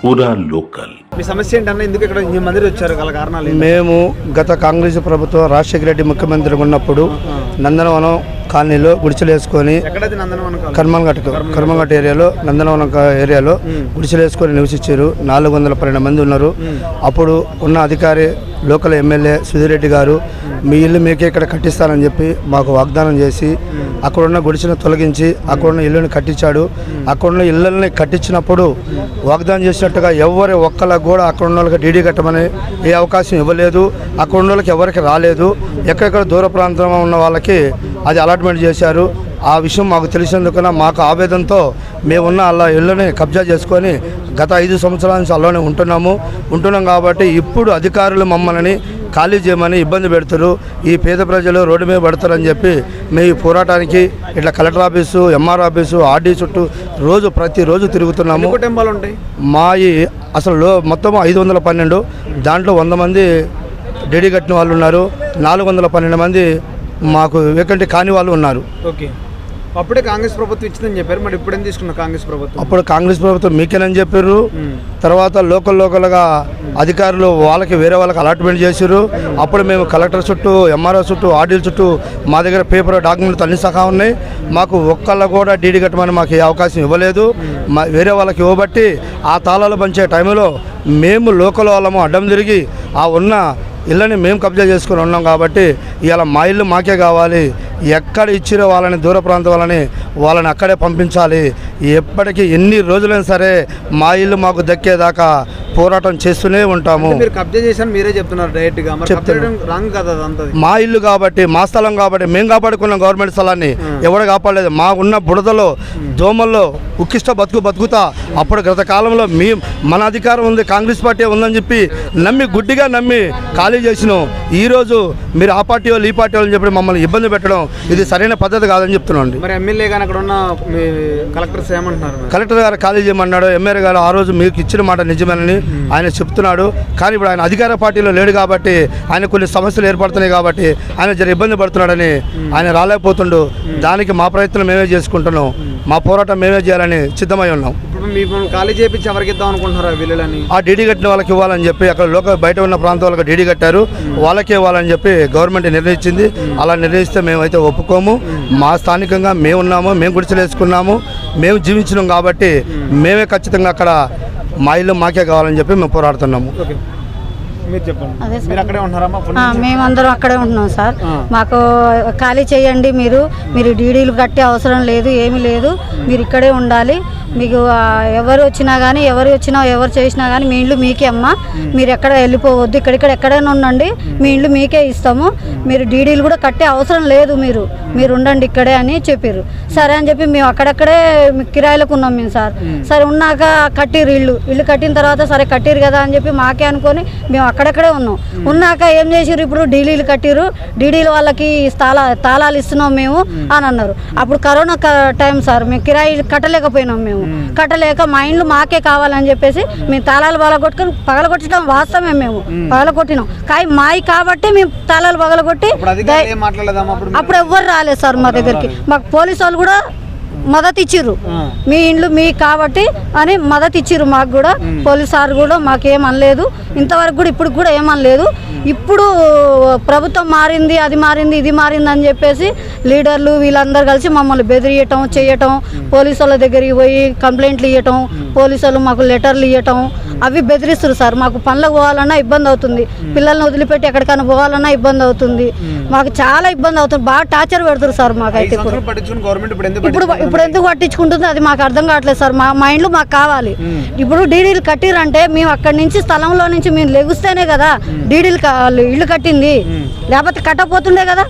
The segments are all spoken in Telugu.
పూరా లోకల్. మీ సమస్య ఏంటన్నా? ఎందుకు ఇక్కడ ఈ మందిరం వచ్చారు? గల కారణాలు ఏంటి? మేము గత కాంగ్రెస్ ప్రభుత్వం రాజశేఖర రెడ్డి ముఖ్యమంత్రిగా ఉన్నప్పుడు నందనవనం కాలనీలో గుడిసెలు వేసుకొని కర్మంఘట్ ఏరియాలో నందనవనం ఏరియాలో గుడిసెలు వేసుకొని నివసించారు. 412 మంది ఉన్నారు. అప్పుడు ఉన్న అధికారి లోకల్ ఎమ్మెల్యే సుధీరెడ్డి గారు మీ ఇల్లు మీకే ఇక్కడ కట్టిస్తానని చెప్పి మాకు వాగ్దానం చేసి అక్కడున్న గుడిసెను తొలగించి అక్కడున్న ఇల్లుని కట్టించాడు. అక్కడున్న ఇళ్ళని కట్టించినప్పుడు వాగ్దానం చేసినట్టుగా ఎవరి ఒక్కళ్ళకు కూడా అక్కడున్న వాళ్ళకి డీడీ కట్టమని ఏ అవకాశం ఇవ్వలేదు. అక్కడున్న వాళ్ళకి ఎవరికి రాలేదు. ఎక్కడెక్కడ దూర ప్రాంతంలో ఉన్న వాళ్ళకి అది అలాట్మెంట్ చేశారు. ఆ విషయం మాకు తెలిసినందుకున మాకు ఆవేదనతో మేమున్న అలా ఇళ్ళని కబ్జా చేసుకొని గత 5 సంవత్సరాల నుంచి అలానే ఉంటున్నాం కాబట్టి ఇప్పుడు అధికారులు మమ్మల్ని ఖాళీ చేయమని ఇబ్బంది పెడతారు. ఈ పేద ప్రజలు రోడ్డు మీద పడతారని చెప్పి మేము ఈ పోరాటానికి ఇట్లా collector office, MR office, RD చుట్టూ ప్రతిరోజు తిరుగుతున్నాము. మా ఈ అసలు మొత్తం 512, దాంట్లో 100 మంది డీడీ కట్టిన వాళ్ళు ఉన్నారు. 412 మంది మాకు వేకంటి కాని వాళ్ళు ఉన్నారు. ఓకే, అప్పుడే కాంగ్రెస్ ప్రభుత్వం ఇచ్చిందని చెప్పారు. మరి ఇప్పుడు ఏం తీసుకున్నారు కాంగ్రెస్ ప్రభుత్వం? అప్పుడు కాంగ్రెస్ ప్రభుత్వం మీకేనని చెప్పారు. తర్వాత లోకల్గా అధికారులు వాళ్ళకి వేరే వాళ్ళకి అలాట్మెంట్ చేశారు. అప్పుడు మేము కలెక్టర్ చుట్టూ, ఎంఆర్ఓ చుట్టూ, ఆర్డీల చుట్టూ మా దగ్గర పేపర్ డాక్యుమెంట్లు అన్ని సహా ఉన్నాయి. మాకు ఒక్కళ్ళ కూడా డీడీ కట్టమని మాకు ఏ అవకాశం ఇవ్వలేదు. వేరే వాళ్ళకి ఇవ్వబట్టి ఆ తాళాలు పంచే టైంలో మేము లోకల్ వాళ్ళము అడ్డం తిరిగి ఆ ఉన్న ఇళ్ళని మేము కబ్జా చేసుకుని ఉన్నాం. కాబట్టి ఇవాళ మా ఇల్లు మాకే కావాలి. ఎక్కడ ఇచ్చిరో వాళ్ళని దూర ప్రాంతం వాళ్ళని అక్కడే పంపించాలి. ఎప్పటికీ ఎన్ని రోజులైనా సరే మా ఇల్లు మాకు దక్కేదాకా పోరాటం చేస్తూనే ఉంటాము. మీరు కబ్జా చేశాను మీరే చెప్తున్నారు డైరెక్ట్గా. రాంగ్ కదా అదంతా. మా ఇల్లు కాబట్టి, మా స్థలం కాబట్టి మేము కాపాడుకున్నాం. గవర్నమెంట్ స్థలాన్ని ఎవరు కాపాడలేదు. మా ఉన్న బుడదలో, దోమల్లో ఉక్కిష్ట బతుకుతా అప్పుడు గత కాలంలో మన అధికారం ఉంది, కాంగ్రెస్ పార్టీ ఉందని చెప్పి గుడ్డిగా నమ్మి ఖాళీ చేసినాం. ఈరోజు మీరు ఆ పార్టీ వాళ్ళు ఈ పార్టీ వాళ్ళని చెప్పి మమ్మల్ని ఇబ్బంది పెట్టడం ఇది సరైన పద్ధతి కాదని చెప్తున్నాండి. మరి ఎమ్మెల్యే గారు అక్కడ ఉన్న కలెక్టర్స్ ఏమంటున్నారు? కలెక్టర్ గారు ఖాళీ చేయమన్నాడు. ఎమ్మెల్యే గారు ఆ రోజు మీకు ఇచ్చిన మాట నిజమేనని ఆయన చెప్తున్నాడు. కానీ ఇప్పుడు ఆయన అధికార పార్టీలో లేడు కాబట్టి ఆయన కొన్ని సమస్యలు ఏర్పడుతున్నాయి కాబట్టి ఆయన జర ఇబ్బంది పడుతున్నాడని ఆయన రాలేకపోతుండు. దానికి మా ప్రయత్నం మేమే చేసుకుంటున్నాం. మా పోరాటం మేమే చేయాలని సిద్ధమై ఉన్నాం. ఇప్పుడు మీకు ఖాళీ చేయించి ఎవరికి ఇద్దాం అనుకుంటున్నారా? వీళ్ళని ఆ డీడీ కట్టిన వాళ్ళకి ఇవ్వాలని చెప్పి అక్కడ బయట ఉన్న ప్రాంతం వాళ్ళకి డీడీ కట్టారు. వాళ్ళకే ఇవ్వాలని చెప్పి గవర్నమెంట్ నిర్ణయించింది. అలా నిర్ణయిస్తే మేమైతే ఒప్పుకోము. మా స్థానికంగా మేము ఉన్నాము, మేము గుడిసెలు వేసుకున్నాము, మేము జీవించినాం కాబట్టి మేమే ఖచ్చితంగా అక్కడ మా ఇల్లు మాకే కావాలని చెప్పి మేము పోరాడుతున్నాము. మేమందరం అక్కడే ఉంటున్నాం సార్. మాకు ఖాళీ చేయండి. మీరు డీడీలు కట్టే అవసరం లేదు, ఏమీ లేదు. మీరు ఇక్కడే ఉండాలి. మీకు ఎవరు వచ్చినా కానీ ఎవరు చేసినా కానీ మీ ఇల్లు మీకే అమ్మ. మీరు ఎక్కడ వెళ్ళిపోవద్దు, ఎక్కడైనా ఉండండి. మీ ఇల్లు మీకే ఇస్తాము. మీరు డీడీలు కూడా కట్టే అవసరం లేదు, మీరు ఉండండి ఇక్కడే అని చెప్పారు. సరే అని చెప్పి మేము అక్కడక్కడే కిరాయిలకు ఉన్నాం మేము సార్. సరే ఉన్నాక కట్టిరు ఇల్లు కట్టిన తర్వాత సరే కట్టిరు కదా అని చెప్పి మాకే అనుకొని మేము అక్కడక్కడే ఉన్నాక ఏం చేసిరు? ఇప్పుడు డీడీలు కట్టిరు, డీడీలు వాళ్ళకి తాళాలు ఇస్తున్నాం మేము అని అన్నారు. అప్పుడు కరోనా టైం సార్, మేము కిరాయి కట్టలేకపోయినాం. కట్టలేక మా ఇండ్లు మాకే కావాలని చెప్పేసి మేము తాళాలు పగలగొట్టడం వాస్తవమే. మేము పగలగొట్టినాం కానీ మాయి కాబట్టి మేము తాళాలు పగలగొట్టి అప్పుడు ఎవ్వరు రాలేదు సార్ మా దగ్గరికి. మాకు పోలీసు వాళ్ళు కూడా మద్దతు ఇచ్చిర్రు. మీ ఇండ్లు మీ కాబట్టి అని మద్దతు ఇచ్చిర్రు. మాకు కూడా పోలీస్ సార్ కూడా మాకేమనలేదు ఇంతవరకు కూడా. ఇప్పుడు కూడా ఏమనలేదు. ఇప్పుడు ప్రభుత్వం మారింది, అది మారింది, ఇది మారింది అని చెప్పేసి లీడర్లు వీళ్ళందరూ కలిసి మమ్మల్ని బెదిరియటం చేయటం, పోలీసు వాళ్ళ దగ్గరికి పోయి కంప్లైంట్లు ఇవ్వటం, పోలీసు వాళ్ళు మాకు లెటర్లు ఇవ్వటం, అవి బెదిరిస్తారు సార్. మాకు పనులకు పోవాలన్నా ఇబ్బంది అవుతుంది, పిల్లల్ని వదిలిపెట్టి ఎక్కడికైనా పోవాలన్నా ఇబ్బంది అవుతుంది. మాకు చాలా ఇబ్బంది అవుతుంది, బాగా టార్చర్ పెడతారు సార్. మాకైతే ఇప్పుడు ఎందుకు పట్టించుకుంటుంది అది మాకు అర్థం కావట్లేదు సార్. మా ఇండ్లు మాకు కావాలి. ఇప్పుడు డీడీలు కట్టిరంటే మేము అక్కడి నుంచి స్థలంలో నుంచి మేము లెగుస్తేనే కదా డీడీలు ఇల్లు కట్టింది, లేకపోతే కట్టకపోతుండే కదా.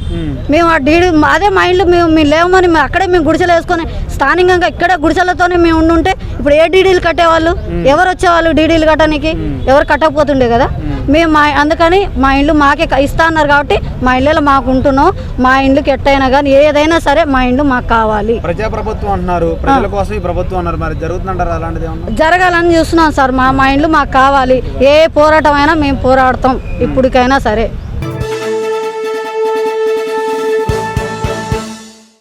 మేము ఆ డీడీ అదే మా ఇండ్లు మేము లేవమని అక్కడే మేము గుడిసెలు వేసుకొని స్థానికంగా ఇక్కడే గుడిసెలతోనే మేము ఉండుంటే ఇప్పుడు ఏ డీడీలు కట్టేవాళ్ళు? ఎవరు వచ్చేవాళ్ళు డీడీలు కట్టడానికి? ఎవరు కట్టకపోతుండే కదా. మేము అందుకని మా ఇండ్లు మాకే ఇస్తా అన్నారు కాబట్టి మా ఇళ్ళలో మాకు ఉంటున్నాం. మా ఇండ్లకి ఎట్టయినా కానీ ఏదైనా సరే మా ఇండ్లు మాకు కావాలి. ప్రజాప్రభుత్వం అంటున్నారు, ప్రజల కోసం ఈ ప్రభుత్వం అన్నారు. మరి జరుగుతుందంటారు అలాంటిది? జరగాలని చూస్తున్నాం సార్. మా ఇండ్లు మాకు కావాలి. ఏ పోరాటం అయినా మేము పోరాడతాం ఇప్పటికైనా సరే.